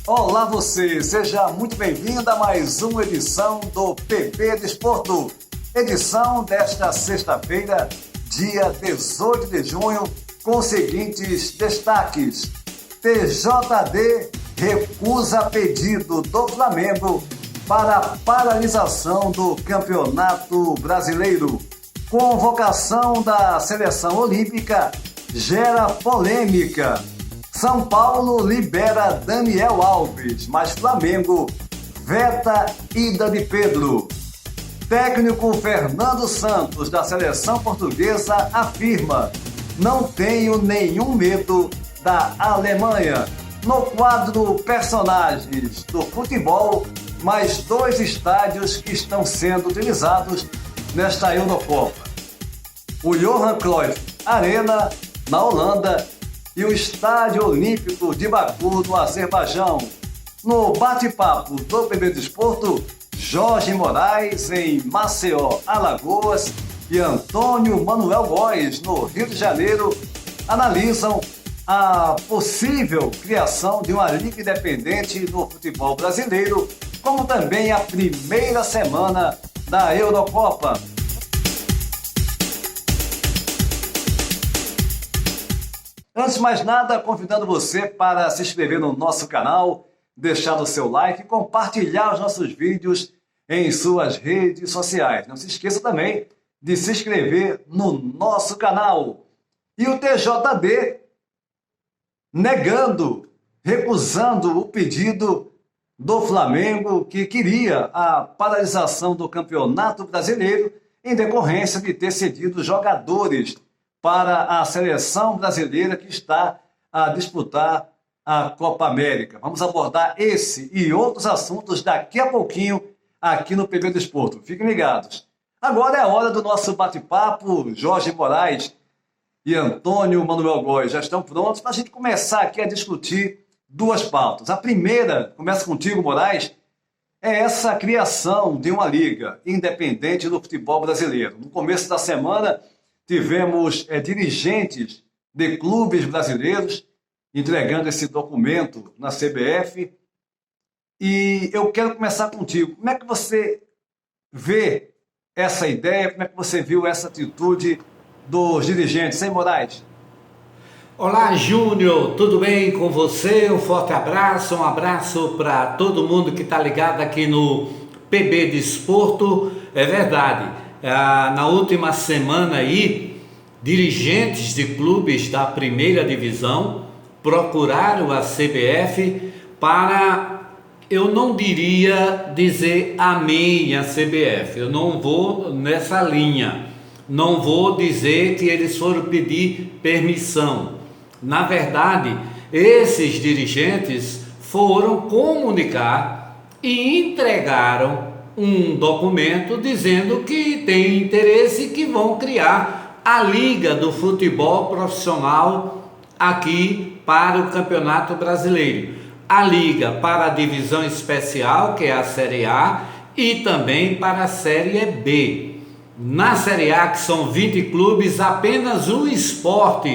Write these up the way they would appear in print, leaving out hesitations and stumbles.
Olá você, seja muito bem-vindo a mais uma edição do PB Desporto. Edição desta sexta-feira, dia 18 de junho, com os seguintes destaques. TJD recusa pedido do Flamengo para a paralisação do Campeonato Brasileiro. Convocação da Seleção Olímpica gera polêmica. São Paulo libera Daniel Alves, mas Flamengo veta ida de Pedro. Técnico Fernando Santos, da seleção portuguesa, afirma: não tenho nenhum medo da Alemanha. No quadro Personagens do Futebol, mais 2 estádios que estão sendo utilizados nesta Eurocopa. O Johan Cruyff Arena, na Holanda, e o Estádio Olímpico de Baku, no Azerbaijão. No bate-papo do PB Desporto, Jorge Moraes, em Maceió, Alagoas, e Antônio Manuel Góes, no Rio de Janeiro, analisam a possível criação de uma liga independente no futebol brasileiro, como também a primeira semana da Eurocopa. Antes de mais nada, convidando você para se inscrever no nosso canal, deixar o seu like e compartilhar os nossos vídeos em suas redes sociais. Não se esqueça também de se inscrever no nosso canal. E o TJD recusando o pedido do Flamengo, que queria a paralisação do Campeonato Brasileiro em decorrência de ter cedido jogadores para a seleção brasileira que está a disputar a Copa América. Vamos abordar esse e outros assuntos daqui a pouquinho aqui no PB Desporto. Fiquem ligados. Agora é a hora do nosso bate-papo. Jorge Moraes e Antônio Manuel Góes já estão prontos para a gente começar aqui a discutir 2 pautas. A primeira, começa contigo, Moraes, é essa criação de uma liga independente do futebol brasileiro. No começo da semana, tivemos dirigentes de clubes brasileiros entregando esse documento na CBF. E eu quero começar contigo. Como é que você vê essa ideia? Como é que você viu essa atitude dos dirigentes, hein, Moraes? Olá, Júnior, tudo bem com você? Um forte abraço, um abraço para todo mundo que está ligado aqui no PB Desporto. É verdade. Na última semana aí, dirigentes de clubes da primeira divisão procuraram a CBF para, eu não diria dizer amém à CBF, eu não vou nessa linha, não vou dizer que eles foram pedir permissão. Na verdade, esses dirigentes foram comunicar e entregaram um documento dizendo que tem interesse e que vão criar a Liga do Futebol Profissional aqui para o Campeonato Brasileiro. A Liga para a Divisão Especial, que é a Série A, e também para a Série B. Na Série A, que são 20 clubes, apenas o Sport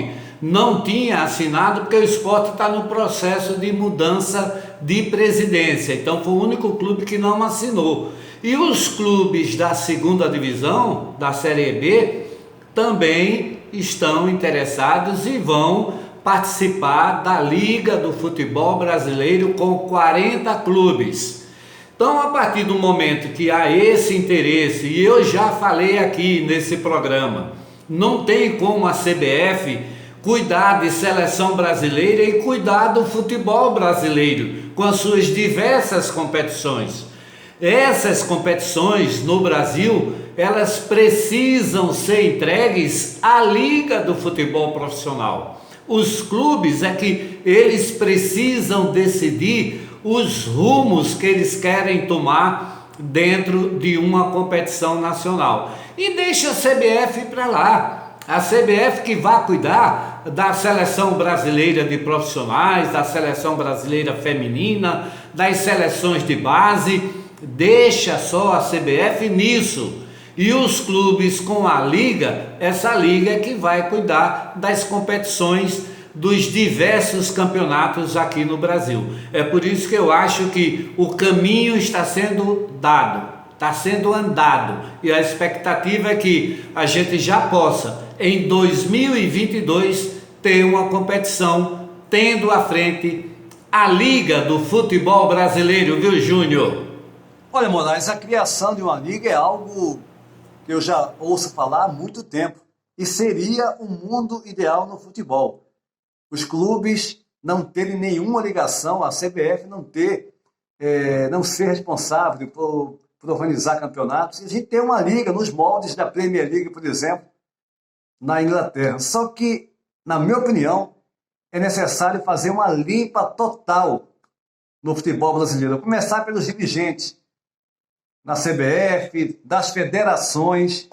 não tinha assinado, porque o Sport está no processo de mudança de presidência. Então foi o único clube que não assinou. E os clubes da segunda divisão, da Série B, também estão interessados e vão participar da Liga do Futebol Brasileiro com 40 clubes. Então, a partir do momento que há esse interesse, e eu já falei aqui nesse programa, não tem como a CBF cuidar de seleção brasileira e cuidar do futebol brasileiro com as suas diversas competições. Essas competições no Brasil, elas precisam ser entregues à Liga do Futebol Profissional. Os clubes é que eles precisam decidir os rumos que eles querem tomar dentro de uma competição nacional. E deixa a CBF para lá. A CBF que vai cuidar da seleção brasileira de profissionais, da seleção brasileira feminina, das seleções de base. Deixa só a CBF nisso. E os clubes com a liga, essa liga é que vai cuidar das competições dos diversos campeonatos aqui no Brasil. É por isso que eu acho que o caminho está sendo dado, está sendo andado, e a expectativa é que a gente já possa, em 2022, ter uma competição tendo à frente a Liga do Futebol Brasileiro, viu, Júnior? Olha, Moraes, a criação de uma liga é algo que eu já ouço falar há muito tempo e seria um mundo ideal no futebol. Os clubes não terem nenhuma ligação, a CBF não ser responsável por organizar campeonatos, e a gente ter uma liga nos moldes da Premier League, por exemplo, na Inglaterra. Só que, na minha opinião, é necessário fazer uma limpa total no futebol brasileiro. Começar pelos dirigentes na CBF, das federações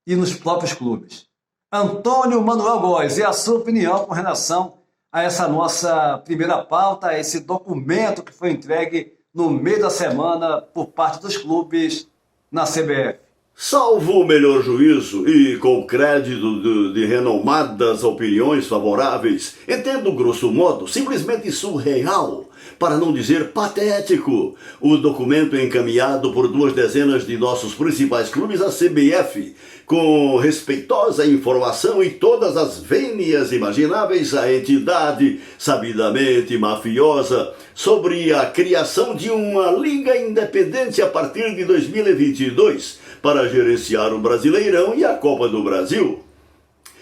e nos próprios clubes. Antônio Manuel Góes, e a sua opinião com relação a essa nossa primeira pauta, a esse documento que foi entregue no meio da semana por parte dos clubes na CBF? Salvo o melhor juízo e com crédito de renomadas opiniões favoráveis, entendo grosso modo simplesmente surreal, para não dizer patético, o documento encaminhado por 2 dezenas de nossos principais clubes à CBF, com respeitosa informação e todas as vênias imagináveis à entidade sabidamente mafiosa sobre a criação de uma liga independente a partir de 2022 para gerenciar o Brasileirão e a Copa do Brasil.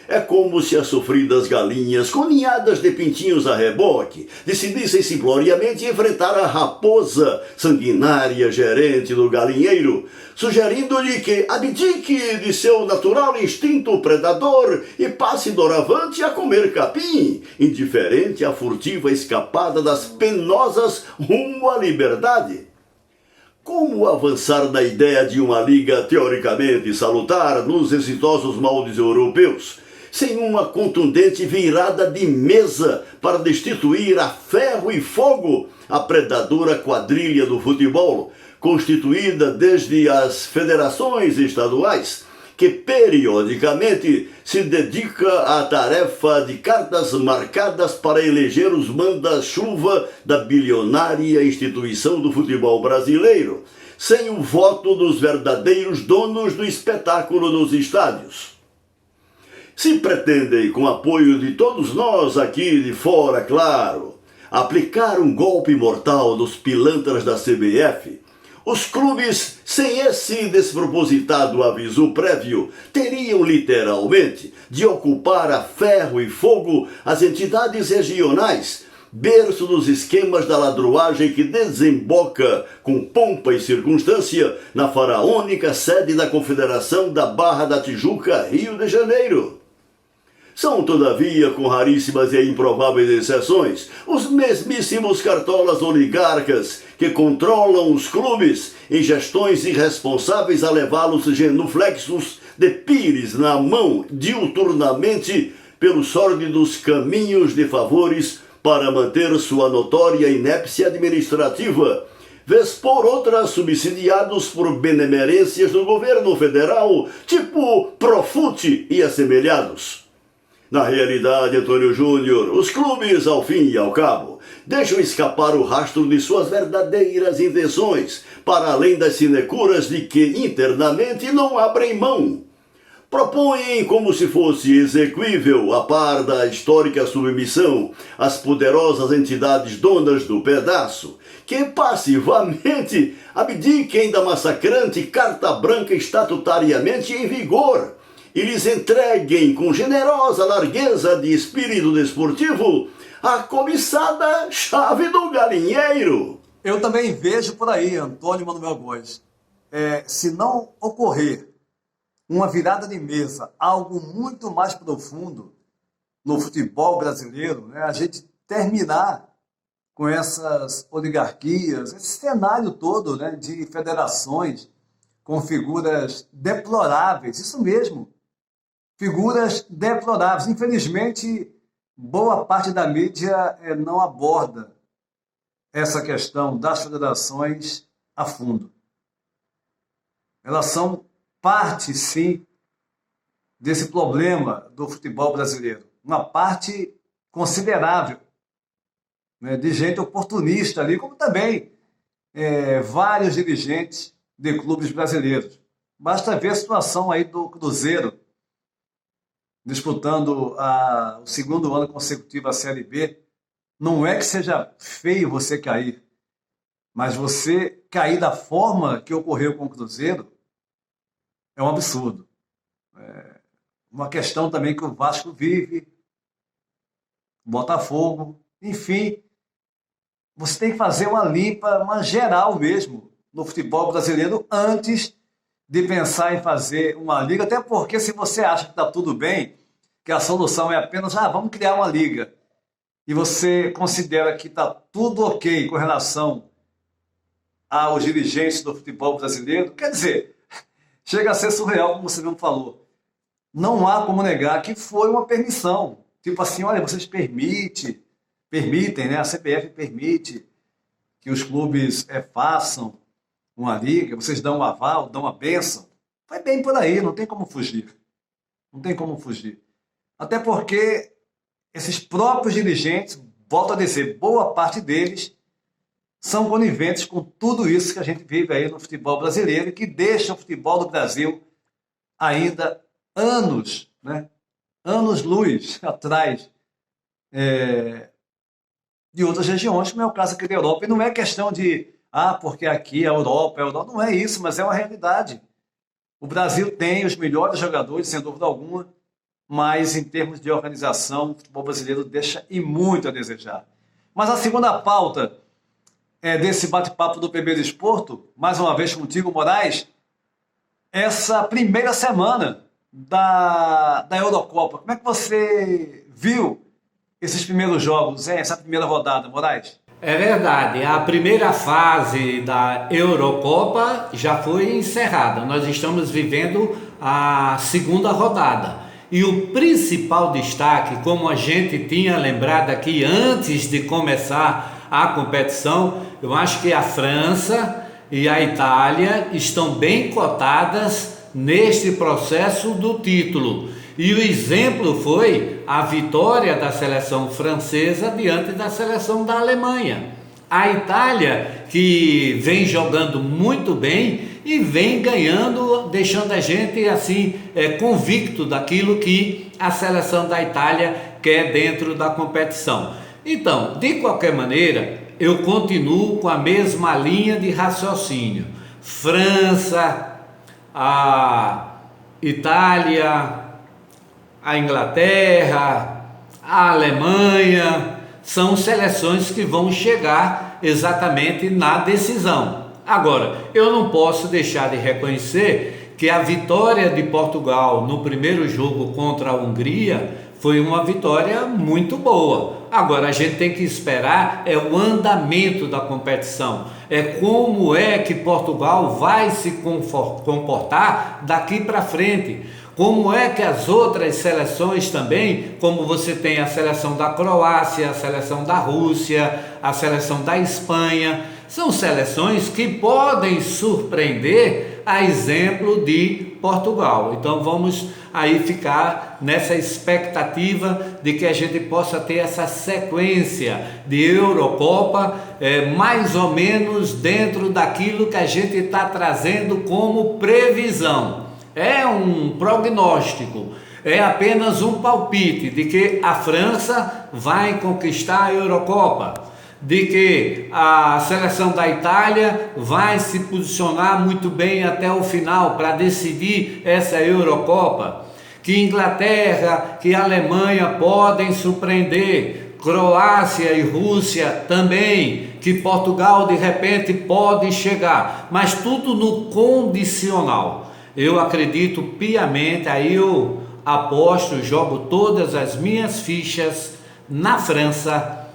É como se as sofridas galinhas, com ninhadas de pintinhos a reboque, decidissem simploriamente enfrentar a raposa sanguinária gerente do galinheiro, sugerindo-lhe que abdique de seu natural instinto predador e passe doravante a comer capim, indiferente à furtiva escapada das penosas rumo à liberdade. Como avançar na ideia de uma liga teoricamente salutar nos exitosos moldes europeus, sem uma contundente virada de mesa para destituir a ferro e fogo a predadora quadrilha do futebol, constituída desde as federações estaduais, que periodicamente se dedica à tarefa de cartas marcadas para eleger os manda-chuva da bilionária instituição do futebol brasileiro, sem o voto dos verdadeiros donos do espetáculo nos estádios. Se pretendem, com apoio de todos nós aqui de fora, claro, aplicar um golpe mortal nos pilantras da CBF, os clubes, sem esse despropositado aviso prévio, teriam literalmente de ocupar a ferro e fogo as entidades regionais, berço dos esquemas da ladruagem que desemboca com pompa e circunstância na faraônica sede da Confederação da Barra da Tijuca, Rio de Janeiro. São, todavia, com raríssimas e improváveis exceções, os mesmíssimos cartolas oligarcas que controlam os clubes em gestões irresponsáveis a levá-los genuflexos de pires na mão diuturnamente pelos sórdidos caminhos de favores para manter sua notória inépcia administrativa, vez por outra subsidiados por benemerências do governo federal, tipo Profute e assemelhados. Na realidade, Antônio Júnior, os clubes, ao fim e ao cabo, deixam escapar o rastro de suas verdadeiras intenções, para além das sinecuras de que internamente não abrem mão. Propõem, como se fosse exequível, a par da histórica submissão às poderosas entidades donas do pedaço, que passivamente abdiquem da massacrante carta branca estatutariamente em vigor, e lhes entreguem com generosa largueza de espírito desportivo a cobiçada chave do galinheiro. Eu também vejo por aí, Antônio Manuel Góes, se não ocorrer uma virada de mesa, algo muito mais profundo no futebol brasileiro, né, a gente terminar com essas oligarquias, esse cenário todo, né, de federações com figuras deploráveis, isso mesmo, figuras deploráveis. Infelizmente, boa parte da mídia não aborda essa questão das federações a fundo. Elas são parte, sim, desse problema do futebol brasileiro. Uma parte considerável, né, de gente oportunista ali, como também vários dirigentes de clubes brasileiros. Basta ver a situação aí do Cruzeiro, disputando o segundo ano consecutivo a Série B. Não é que seja feio você cair, mas você cair da forma que ocorreu com o Cruzeiro é um absurdo. Uma questão também que o Vasco vive, Botafogo, enfim. Você tem que fazer uma limpa, uma geral mesmo, no futebol brasileiro antes de pensar em fazer uma liga, até porque se você acha que está tudo bem, que a solução é apenas, vamos criar uma liga, e você considera que está tudo ok com relação aos dirigentes do futebol brasileiro, quer dizer, chega a ser surreal, como você mesmo falou. Não há como negar que foi uma permissão. Tipo assim, olha, vocês permitem, né? A CBF permite que os clubes façam uma liga, vocês dão um aval, dão uma bênção. Vai bem por aí, não tem como fugir. Não tem como fugir. Até porque esses próprios dirigentes, volto a dizer, boa parte deles são coniventes com tudo isso que a gente vive aí no futebol brasileiro e que deixa o futebol do Brasil ainda anos, né? Anos-luz atrás de outras regiões, como é o caso aqui da Europa. E não é questão de, porque aqui é a Europa, não é isso, mas é uma realidade. O Brasil tem os melhores jogadores, sem dúvida alguma, mas em termos de organização, o futebol brasileiro deixa e muito a desejar. Mas a segunda pauta desse bate-papo do PB Desporto, mais uma vez contigo, Moraes, essa primeira semana da Eurocopa. Como é que você viu esses primeiros jogos, essa primeira rodada, Moraes? É verdade, a primeira fase da Eurocopa já foi encerrada. Nós estamos vivendo a segunda rodada. E o principal destaque, como a gente tinha lembrado aqui antes de começar a competição, eu acho que a França e a Itália estão bem cotadas neste processo do título. E o exemplo foi a vitória da seleção francesa diante da seleção da Alemanha. A Itália, que vem jogando muito bem e vem ganhando, deixando a gente assim convicto daquilo que a seleção da Itália quer dentro da competição. Então, de qualquer maneira, eu continuo com a mesma linha de raciocínio. França, a Itália, a Inglaterra, a Alemanha, são seleções que vão chegar exatamente na decisão. Agora, eu não posso deixar de reconhecer que a vitória de Portugal no primeiro jogo contra a Hungria foi uma vitória muito boa. Agora, a gente tem que esperar o andamento da competição. Como é que Portugal vai se comportar daqui para frente. Como é que as outras seleções também, como você tem a seleção da Croácia, a seleção da Rússia, a seleção da Espanha, são seleções que podem surpreender a exemplo de Portugal. Então vamos aí ficar nessa expectativa de que a gente possa ter essa sequência de Eurocopa, mais ou menos dentro daquilo que a gente está trazendo como previsão. É um prognóstico, é apenas um palpite de que a França vai conquistar a Eurocopa, de que a seleção da Itália vai se posicionar muito bem até o final para decidir essa Eurocopa, que Inglaterra, que Alemanha podem surpreender, Croácia e Rússia também, que Portugal de repente pode chegar, mas tudo no condicional. Eu acredito piamente, aí eu aposto, jogo todas as minhas fichas na França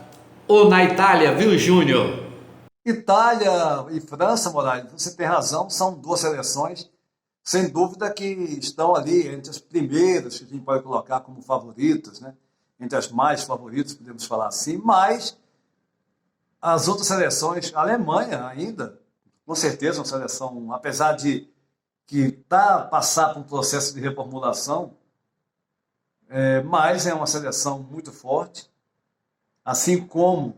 ou na Itália, viu, Júnior? Itália e França, Moraes, você tem razão, são duas seleções, sem dúvida, que estão ali entre as primeiras que a gente pode colocar como favoritas, né? Entre as mais favoritas, podemos falar assim, mas as outras seleções, a Alemanha ainda, com certeza uma seleção, apesar de que passar por um processo de reformulação, mas é uma seleção muito forte. assim como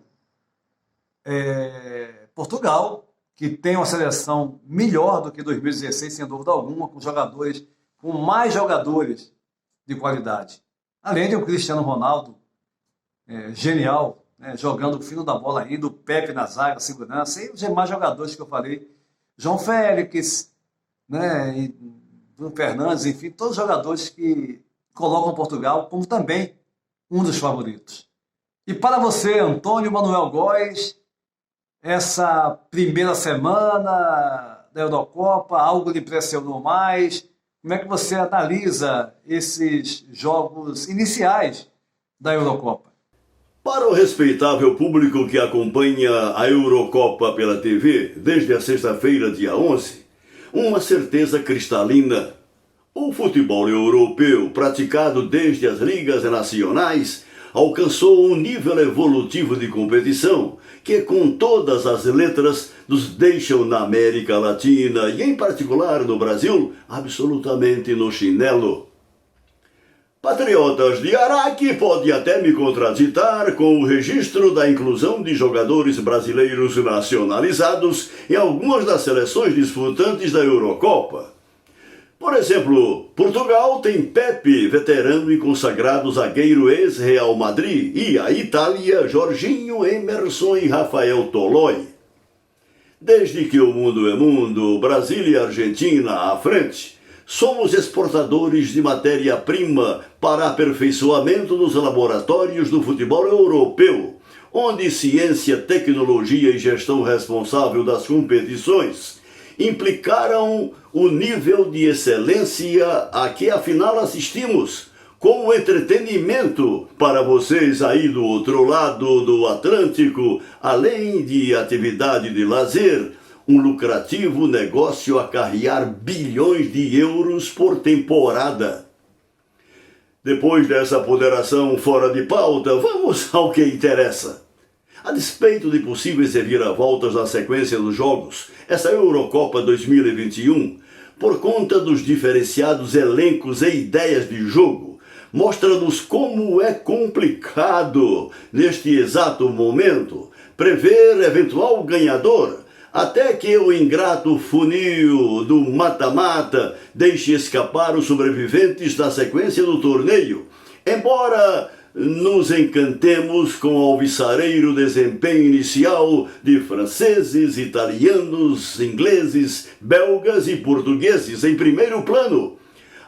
Portugal, que tem uma seleção melhor do que 2016, sem dúvida alguma, com mais jogadores de qualidade. Além de o Cristiano Ronaldo, genial, né, jogando o fino da bola ainda, o Pepe na zaga, segurança, e os demais jogadores que eu falei, João Félix, né, e Bruno Fernandes, enfim, todos os jogadores que colocam Portugal como também um dos favoritos. E para você, Antônio Manuel Góes, essa primeira semana da Eurocopa, algo lhe impressionou mais? Como é que você analisa esses jogos iniciais da Eurocopa? Para o respeitável público que acompanha a Eurocopa pela TV, desde a sexta-feira, dia 11, uma certeza cristalina. O futebol europeu, praticado desde as ligas nacionais, alcançou um nível evolutivo de competição que, com todas as letras, nos deixam na América Latina e, em particular, no Brasil, absolutamente no chinelo. Patriotas de Araque podem até me contraditar com o registro da inclusão de jogadores brasileiros nacionalizados em algumas das seleções disputantes da Eurocopa. Por exemplo, Portugal tem Pepe, veterano e consagrado zagueiro ex-Real Madrid, e a Itália, Jorginho, Emerson e Rafael Toloi. Desde que o mundo é mundo, Brasil e Argentina à frente, somos exportadores de matéria-prima para aperfeiçoamento dos laboratórios do futebol europeu, onde ciência, tecnologia e gestão responsável das competições implicaram o nível de excelência a que afinal assistimos, como entretenimento para vocês aí do outro lado do Atlântico, além de atividade de lazer, um lucrativo negócio a carrear bilhões de euros por temporada. Depois dessa ponderação fora de pauta, vamos ao que interessa. A despeito de possíveis reviravoltas na sequência dos jogos, essa Eurocopa 2021, por conta dos diferenciados elencos e ideias de jogo, mostra-nos como é complicado, neste exato momento, prever eventual ganhador, até que o ingrato funil do mata-mata deixe escapar os sobreviventes da sequência do torneio, embora nos encantemos com o alvissareiro desempenho inicial de franceses, italianos, ingleses, belgas e portugueses em primeiro plano.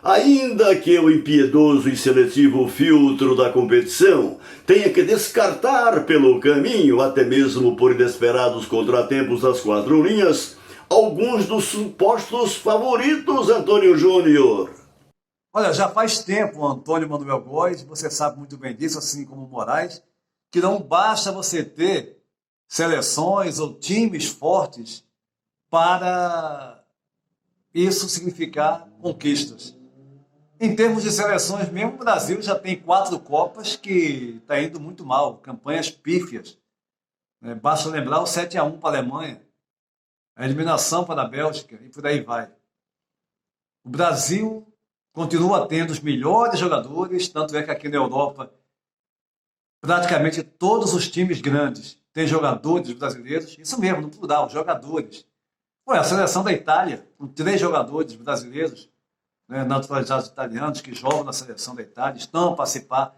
Ainda que o impiedoso e seletivo filtro da competição tenha que descartar pelo caminho, até mesmo por inesperados contratempos das quatro linhas, alguns dos supostos favoritos, Antônio Júnior. Olha, já faz tempo, Antônio Manuel Góes, você sabe muito bem disso, assim como o Moraes, que não basta você ter seleções ou times fortes para isso significar conquistas. Em termos de seleções, mesmo o Brasil já tem 4 Copas que está indo muito mal, campanhas pífias. Basta lembrar o 7-1 para a Alemanha, a eliminação para a Bélgica e por aí vai. O Brasil continua tendo os melhores jogadores, tanto é que aqui na Europa praticamente todos os times grandes têm jogadores brasileiros, isso mesmo, no plural, jogadores. A seleção da Itália, com 3 jogadores brasileiros, naturalizados italianos que jogam na seleção da Itália, estão a participar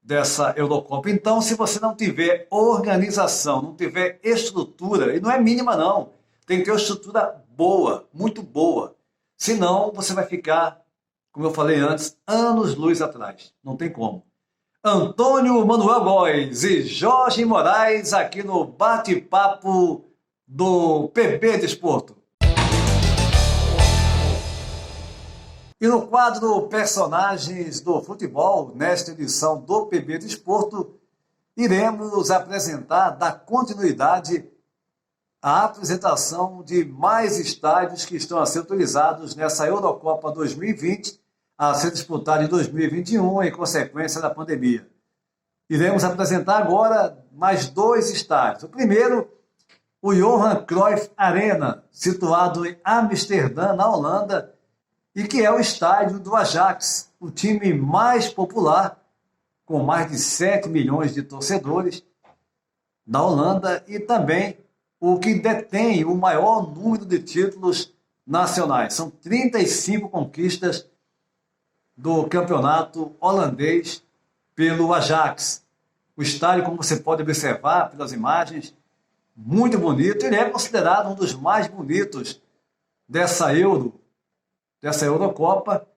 dessa Eurocopa. Então, se você não tiver organização, não tiver estrutura, e não é mínima não, tem que ter uma estrutura boa, muito boa, senão você vai ficar, como eu falei antes, anos-luz atrás. Não tem como. Antônio Manuel Góes e Jorge Moraes aqui no bate-papo do PB Desporto. E no quadro Personagens do Futebol, nesta edição do PB Desporto, iremos apresentar, dar continuidade à apresentação de mais estádios que estão a ser utilizados nessa Eurocopa 2020, a ser disputada em 2021, em consequência da pandemia. Iremos apresentar agora mais 2 estádios. O primeiro, o Johan Cruyff Arena, situado em Amsterdã, na Holanda, e que é o estádio do Ajax, o time mais popular, com mais de 7 milhões de torcedores, da Holanda e também o que detém o maior número de títulos nacionais. São 35 conquistas do campeonato holandês pelo Ajax. O estádio, como você pode observar pelas imagens, muito bonito. Ele é considerado um dos mais bonitos dessa Eurocopa.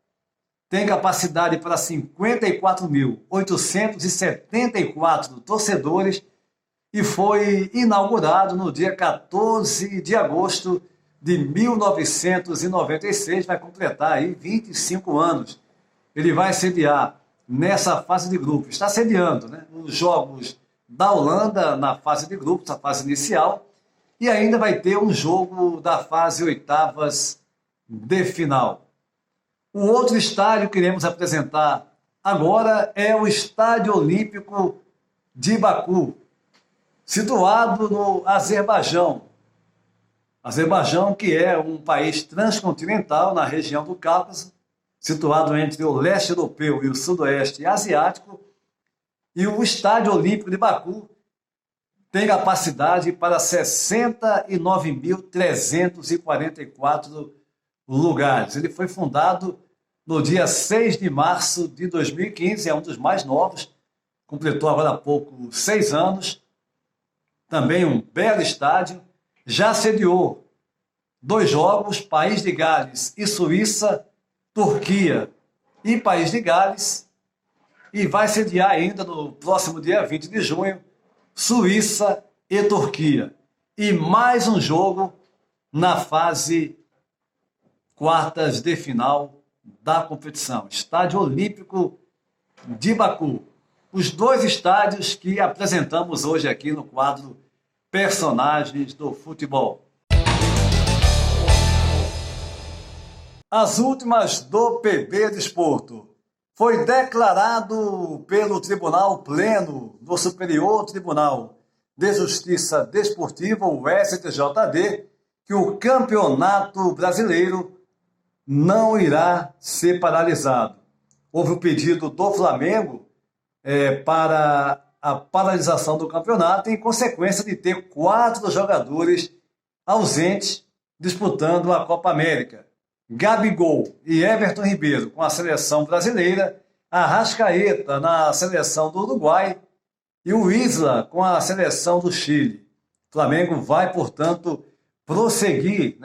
Tem capacidade para 54.874 torcedores e foi inaugurado no dia 14 de agosto de 1996, vai completar aí 25 anos. Ele vai sediar nessa fase de grupos, está sediando, né, os jogos da Holanda na fase de grupos, a fase inicial, e ainda vai ter um jogo da fase oitavas de final. O outro estádio que iremos apresentar agora é o Estádio Olímpico de Baku, situado no Azerbaijão. Azerbaijão, que é um país transcontinental na região do Cáucaso, situado entre o leste europeu e o sudoeste asiático, e o Estádio Olímpico de Baku tem capacidade para 69.344 lugares. Ele foi fundado no dia 6 de março de 2015, é um dos mais novos, completou agora há pouco 6 anos, também um belo estádio, já sediou 2 jogos, País de Gales e Suíça, Turquia e País de Gales, e vai sediar ainda no próximo dia 20 de junho, Suíça e Turquia. E mais um jogo na fase quartas de final da competição. Estádio Olímpico de Baku. Os 2 estádios que apresentamos hoje aqui no quadro Personagens do Futebol. As últimas do PB Desporto. Foi declarado pelo Tribunal Pleno do Superior Tribunal de Justiça Desportiva, o STJD, que o Campeonato Brasileiro não irá ser paralisado. Houve um pedido do Flamengo para a paralisação do campeonato em consequência de ter 4 jogadores ausentes disputando a Copa América. Gabigol e Everton Ribeiro com a seleção brasileira, Arrascaeta na seleção do Uruguai e o Isla com a seleção do Chile. O Flamengo vai, portanto, prosseguir,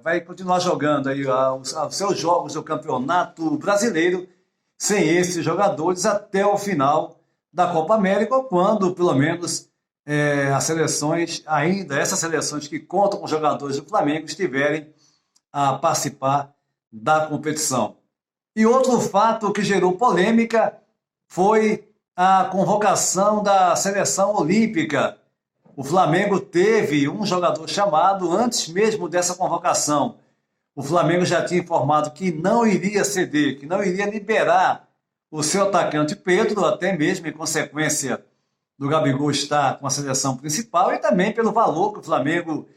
vai continuar jogando aí os seus jogos do Campeonato Brasileiro sem esses jogadores até o final da Copa América, quando, pelo menos, essas seleções que contam com jogadores do Flamengo estiverem a participar da competição. E outro fato que gerou polêmica foi a convocação da seleção olímpica. O Flamengo teve um jogador chamado antes mesmo dessa convocação. O Flamengo já tinha informado que não iria ceder, que não iria liberar o seu atacante Pedro, até mesmo em consequência do Gabigol estar com a seleção principal e também pelo valor que o Flamengo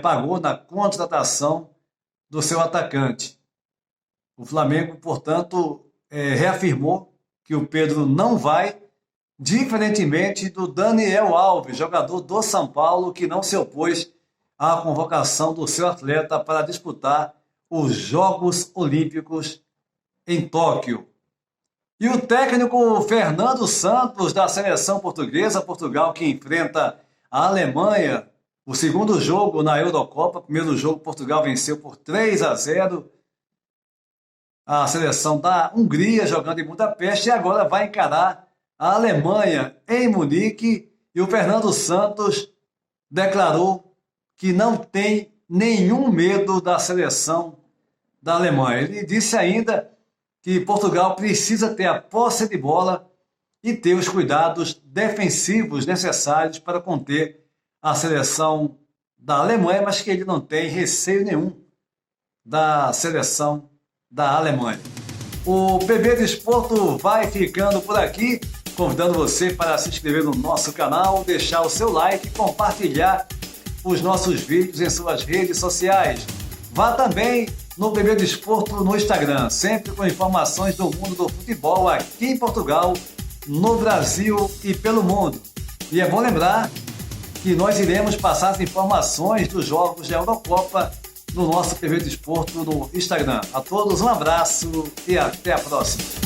pagou na contratação do seu atacante. O Flamengo, portanto, reafirmou que o Pedro não vai, diferentemente do Daniel Alves, jogador do São Paulo, que não se opôs à convocação do seu atleta para disputar os Jogos Olímpicos em Tóquio. E o técnico Fernando Santos, da seleção portuguesa, Portugal, que enfrenta a Alemanha, o segundo jogo na Eurocopa. Primeiro jogo, Portugal venceu por 3-0 a seleção da Hungria, jogando em Budapeste, e agora vai encarar a Alemanha em Munique. E o Fernando Santos declarou que não tem nenhum medo da seleção da Alemanha. Ele disse ainda que Portugal precisa ter a posse de bola e ter os cuidados defensivos necessários para conter a seleção da Alemanha, mas que ele não tem receio nenhum da seleção da Alemanha. O PB Desporto vai ficando por aqui, convidando você para se inscrever no nosso canal, deixar o seu like, compartilhar os nossos vídeos em suas redes sociais. Vá também no PB Desporto no Instagram, sempre com informações do mundo do futebol aqui em Portugal, no Brasil e pelo mundo. E é bom lembrar que nós iremos passar as informações dos jogos da Eurocopa no nosso PB Desporto no Instagram. A todos um abraço e até a próxima.